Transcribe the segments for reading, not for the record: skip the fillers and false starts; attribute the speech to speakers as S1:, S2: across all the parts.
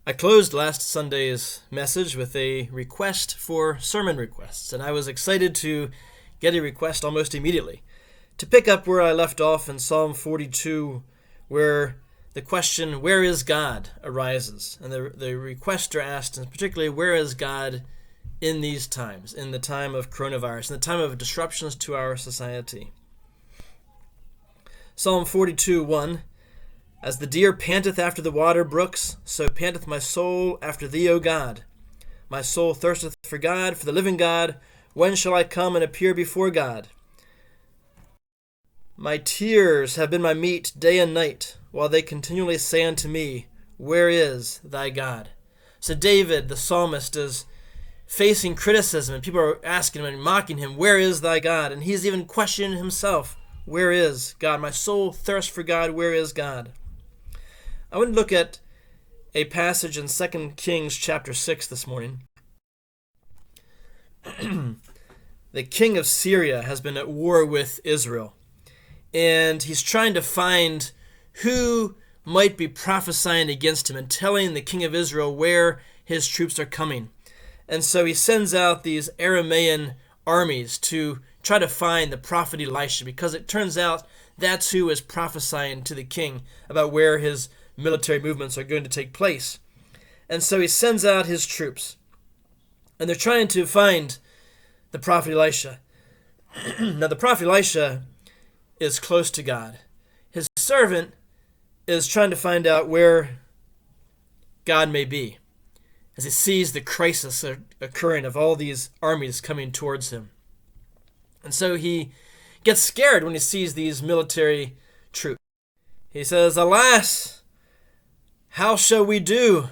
S1: I closed last Sunday's message with a request for sermon requests, and I was excited to get a request almost immediately. To pick up where I left off in Psalm 42, where the question, where is God, arises. And the requester asked, and particularly, where is God in these times, in the time of coronavirus, in the time of disruptions to our society? Psalm 42:1. As the deer panteth after the water brooks, so panteth my soul after thee, O God. My soul thirsteth for God, for the living God. When shall I come and appear before God? My tears have been my meat day and night, while they continually say unto me, where is thy God? So David, the psalmist, is facing criticism, and people are asking him and mocking him, where is thy God? And he's even questioning himself, where is God? My soul thirsts for God, where is God? I want to look at a passage in 2 Kings chapter 6 this morning. The king of Syria has been at war with Israel, and he's trying to find who might be prophesying against him and telling the king of Israel where his troops are coming. And so he sends out these Aramaean armies to try to find the prophet Elisha, because it turns out that's who is prophesying to the king about where his military movements are going to take place. And so he sends out his troops, and they're trying to find the prophet Elisha. Now, the prophet Elisha is close to God. His servant is trying to find out where God may be as he sees the crisis occurring of all these armies coming towards him. And so he gets scared when he sees these military troops. He says, "Alas, how shall we do?"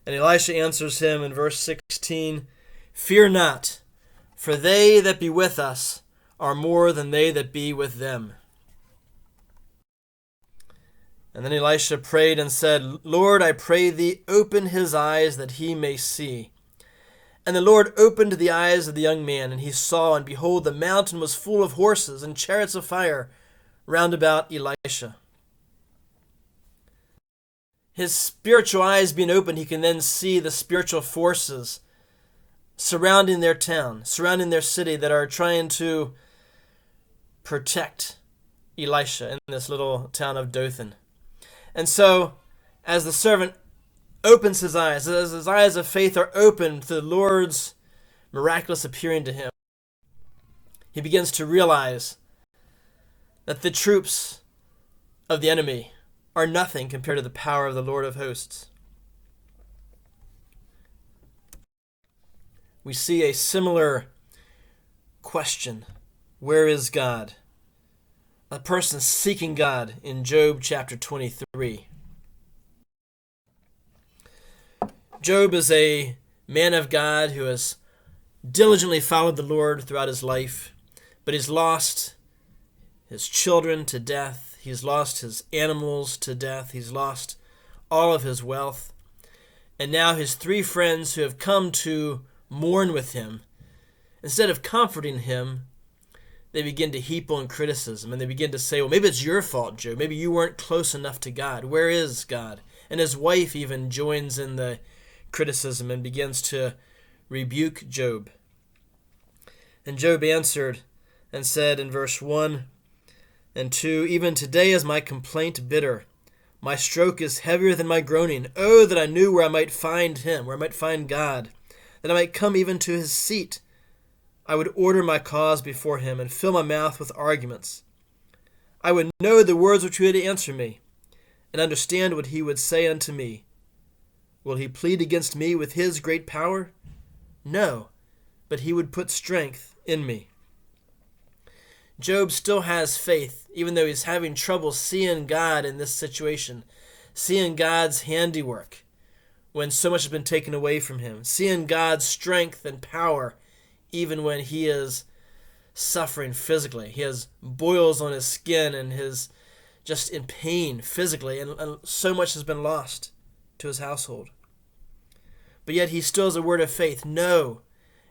S1: And Elisha answers him in verse 16, "Fear not, for they that be with us are more than they that be with them." And then Elisha prayed and said, "Lord, I pray thee, open his eyes that he may see." And the Lord opened the eyes of the young man, and he saw, and behold, the mountain was full of horses and chariots of fire round about Elisha. His spiritual eyes being opened, he can then see the spiritual forces surrounding their town, surrounding their city, that are trying to protect Elisha in this little town of Dothan. And so, as the servant opens his eyes, as his eyes of faith are opened to the Lord's miraculous appearing to him, he begins to realize that the troops of the enemy are nothing compared to the power of the Lord of hosts. We see a similar question, where is God? A person seeking God in Job chapter 23. Job is a man of God who has diligently followed the Lord throughout his life, but he's lost his children to death. He's lost his animals to death. He's lost all of his wealth. And now his three friends who have come to mourn with him, instead of comforting him, they begin to heap on criticism, and they begin to say, well, maybe it's your fault, Job. Maybe you weren't close enough to God. Where is God? And his wife even joins in the criticism and begins to rebuke Job. And Job answered and said in verse 1 and 2, "Even today is my complaint bitter. My stroke is heavier than my groaning. Oh, that I knew where I might find him, where I might find God, that I might come even to his seat. I would order my cause before him and fill my mouth with arguments. I would know the words which he would answer me, and understand what he would say unto me. Will he plead against me with his great power? No, but he would put strength in me." Job still has faith, even though he's having trouble seeing God in this situation, seeing God's handiwork when so much has been taken away from him, seeing God's strength and power even when he is suffering physically. He has boils on his skin and is just in pain physically, and so much has been lost to his household. But yet he still has a word of faith. No,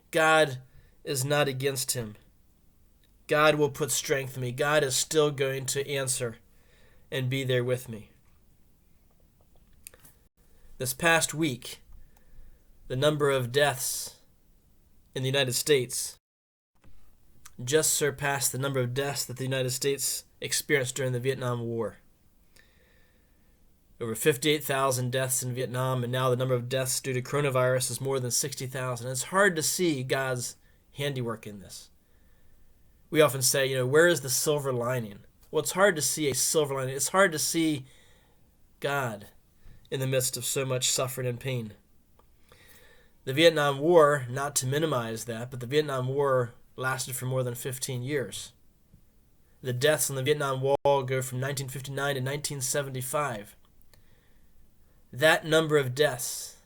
S1: God is not against him. God will put strength in me. God is still going to answer and be there with me. This past week, the number of deaths in the United States just surpassed the number of deaths that the United States experienced during the Vietnam War. Over 58,000 deaths in Vietnam, and now the number of deaths due to coronavirus is more than 60,000. It's hard to see God's handiwork in this. We often say, where is the silver lining? Well, it's hard to see a silver lining. It's hard to see God in the midst of so much suffering and pain. The Vietnam War, not to minimize that, but the Vietnam War lasted for more than 15 years. The deaths on the Vietnam Wall go from 1959 to 1975. That number of deaths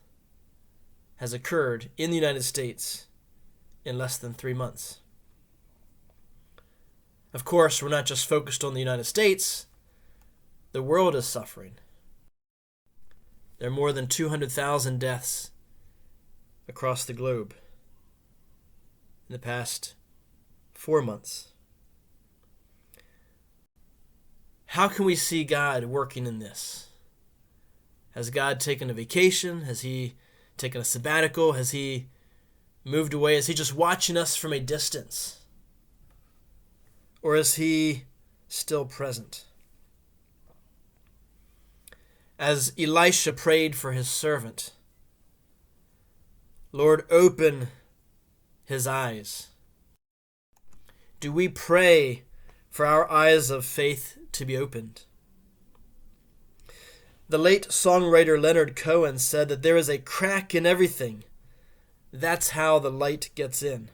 S1: has occurred in the United States in less than 3 months. Of course, we're not just focused on the United States. The world is suffering. There are more than 200,000 deaths across the globe in the past 4 months. How can we see God working in this? Has God taken a vacation? Has he taken a sabbatical? Has he moved away? Is he just watching us from a distance? Or is he still present? As Elisha prayed for his servant, Lord, open his eyes. Do we pray for our eyes of faith to be opened? The late songwriter Leonard Cohen said that there is a crack in everything. That's how the light gets in.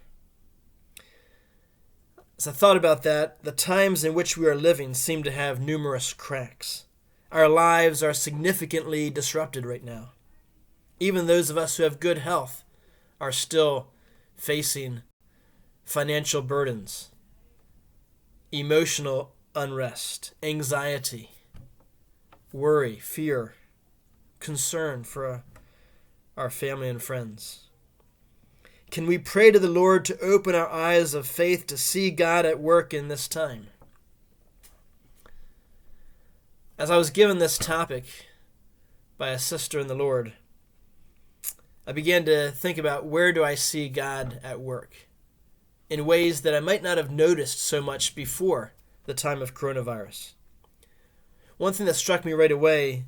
S1: As I thought about that, the times in which we are living seem to have numerous cracks. Our lives are significantly disrupted right now. Even those of us who have good health are still facing financial burdens, emotional unrest, anxiety, worry, fear, concern for our family and friends. Can we pray to the Lord to open our eyes of faith to see God at work in this time? As I was given this topic by a sister in the Lord, I began to think about, where do I see God at work in ways that I might not have noticed so much before the time of coronavirus. One thing that struck me right away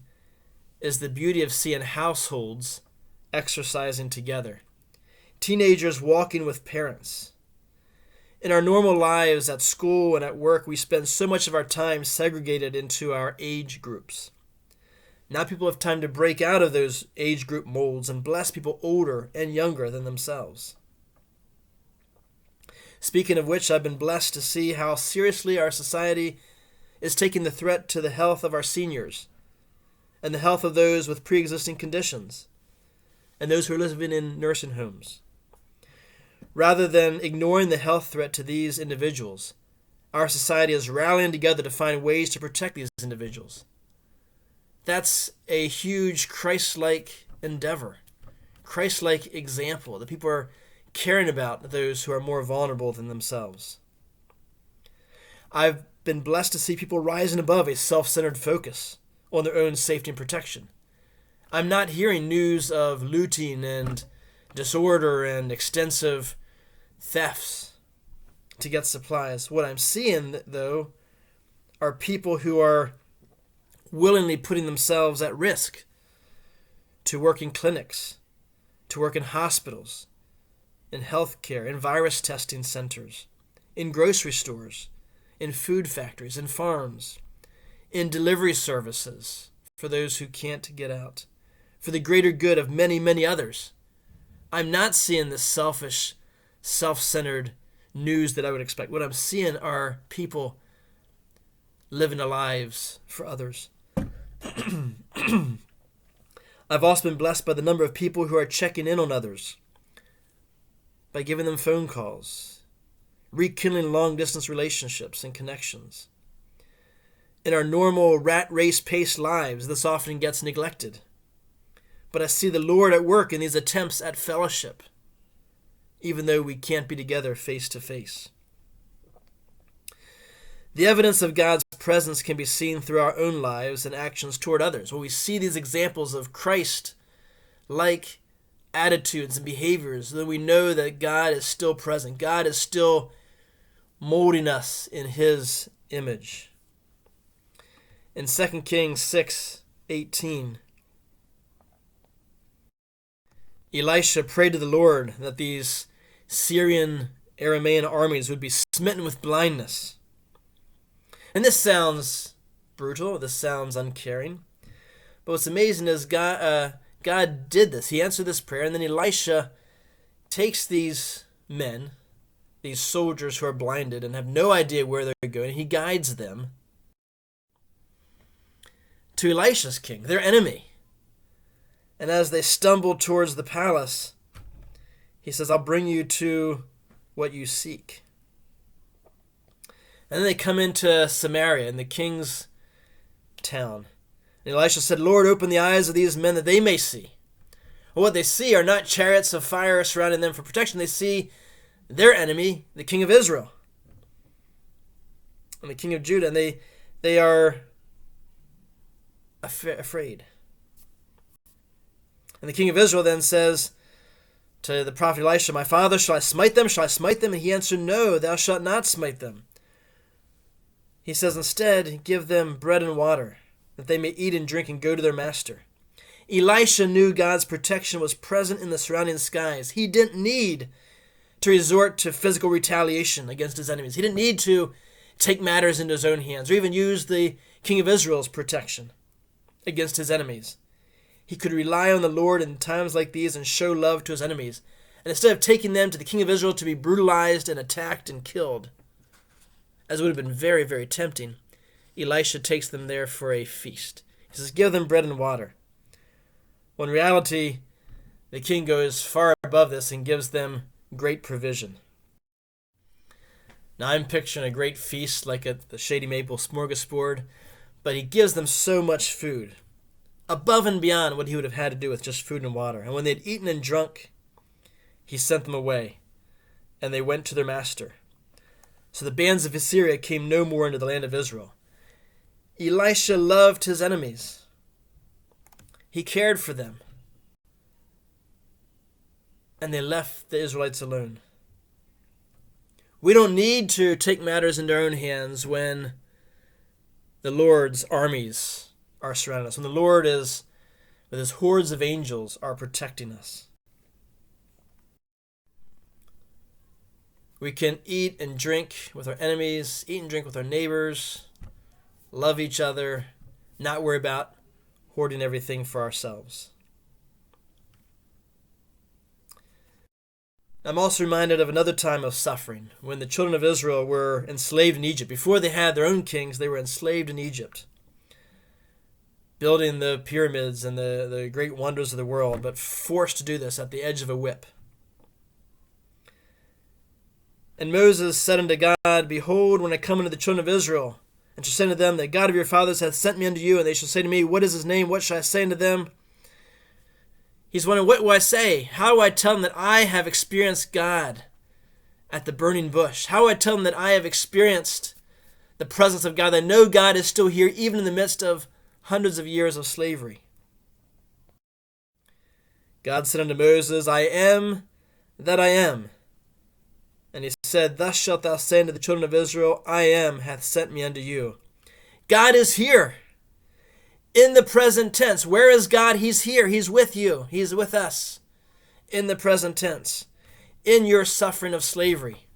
S1: is the beauty of seeing households exercising together, teenagers walking with parents. In our normal lives at school and at work, we spend so much of our time segregated into our age groups. Now people have time to break out of those age group molds and bless people older and younger than themselves. Speaking of which, I've been blessed to see how seriously our society is taking the threat to the health of our seniors and the health of those with pre-existing conditions and those who are living in nursing homes. Rather than ignoring the health threat to these individuals, our society is rallying together to find ways to protect these individuals. That's a huge Christ-like endeavor, Christ-like example that people are caring about those who are more vulnerable than themselves. I've been blessed to see people rising above a self-centered focus on their own safety and protection. I'm not hearing news of looting and disorder and extensive thefts to get supplies. What I'm seeing, though, are people who are willingly putting themselves at risk to work in clinics, to work in hospitals, in healthcare, in virus testing centers, in grocery stores, in food factories, in farms, in delivery services for those who can't get out, for the greater good of many, many others. I'm not seeing the selfish, self-centered news that I would expect. What I'm seeing are people living their lives for others. I've also been blessed by the number of people who are checking in on others, by giving them phone calls, rekindling long-distance relationships and connections. In our normal rat race-paced lives, this often gets neglected. But I see the Lord at work in these attempts at fellowship, even though we can't be together face to face. The evidence of God's presence can be seen through our own lives and actions toward others, where we see these examples of Christ like attitudes and behaviors, so that we know that God is still present. God is still molding us in his image. In 2 Kings 6:18, Elisha prayed to the Lord that these Syrian Aramaean armies would be smitten with blindness. And this sounds brutal, this sounds uncaring. But what's amazing is God did this. He answered this prayer, and then Elisha takes these men, these soldiers who are blinded and have no idea where they're going, and he guides them to Elisha's king, their enemy. And as they stumble towards the palace, he says, I'll bring you to what you seek. And then they come into Samaria, in the king's town. And Elisha said, Lord, open the eyes of these men that they may see. Well, what they see are not chariots of fire surrounding them for protection. They see their enemy, the king of Israel, and the king of Judah, and they are afraid. And the king of Israel then says to the prophet Elisha, my father, shall I smite them? Shall I smite them? And he answered, no, thou shalt not smite them. He says, instead, give them bread and water, that they may eat and drink and go to their master. Elisha knew God's protection was present in the surrounding skies. He didn't need to resort to physical retaliation against his enemies. He didn't need to take matters into his own hands or even use the king of Israel's protection against his enemies. He could rely on the Lord in times like these and show love to his enemies. And instead of taking them to the king of Israel to be brutalized and attacked and killed, as would have been very, very tempting, Elisha takes them there for a feast. He says, give them bread and water. Well, in reality, the king goes far above this and gives them great provision. Now, I'm picturing a great feast like at the Shady Maple smorgasbord, but he gives them so much food, above and beyond what he would have had to do with just food and water. And when they'd eaten and drunk, he sent them away, and they went to their master. So the bands of Assyria came no more into the land of Israel. Elisha loved his enemies. He cared for them. And they left the Israelites alone. We don't need to take matters into our own hands when the Lord's armies are surrounding us, when the Lord is, with his hordes of angels, are protecting us. We can eat and drink with our enemies, eat and drink with our neighbors, love each other, not worry about hoarding everything for ourselves. I'm also reminded of another time of suffering, when the children of Israel were enslaved in Egypt. Before they had their own kings, they were enslaved in Egypt, building the pyramids and the great wonders of the world, but forced to do this at the edge of a whip. And Moses said unto God, behold, when I come unto the children of Israel, and shall say unto them, the God of your fathers hath sent me unto you, and they shall say to me, what is his name? What shall I say unto them? He's wondering, what will I say? How do I tell them that I have experienced God at the burning bush? How do I tell them that I have experienced the presence of God, that I know God is still here, even in the midst of hundreds of years of slavery? God said unto Moses, I am that I am. And he said, thus shalt thou say unto the children of Israel, I am hath sent me unto you. God is here in the present tense. Where is God? He's here. He's with you. He's with us in the present tense, in your suffering of slavery.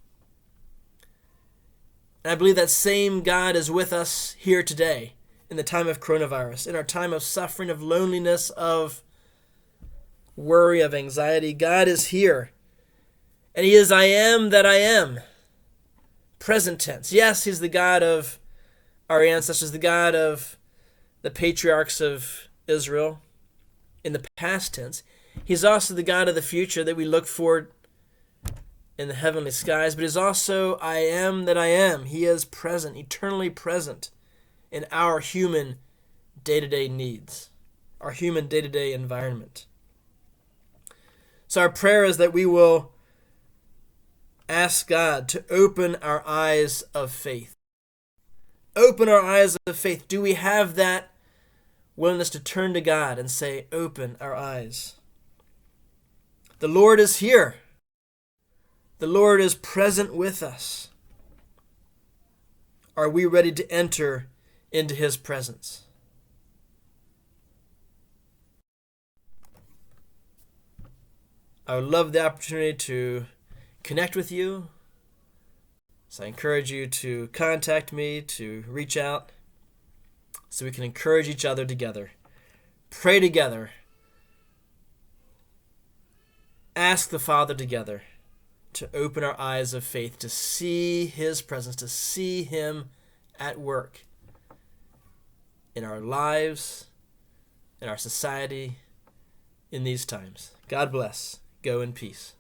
S1: And I believe that same God is with us here today in the time of coronavirus, in our time of suffering, of loneliness, of worry, of anxiety. God is here. And he is I am that I am. Present tense. Yes, he's the God of our ancestors, the God of the patriarchs of Israel in the past tense. He's also the God of the future that we look for in the heavenly skies. But he's also I am that I am. He is present, eternally present in our human day-to-day needs, our human day-to-day environment. So our prayer is that we will ask God to open our eyes of faith. Open our eyes of faith. Do we have that willingness to turn to God and say, open our eyes? The Lord is here. The Lord is present with us. Are we ready to enter into his presence? I would love the opportunity to connect with you. So I encourage you to contact me, to reach out, so we can encourage each other together. Pray together. Ask the Father together to open our eyes of faith, to see his presence, to see him at work in our lives, in our society, in these times. God bless. Go in peace.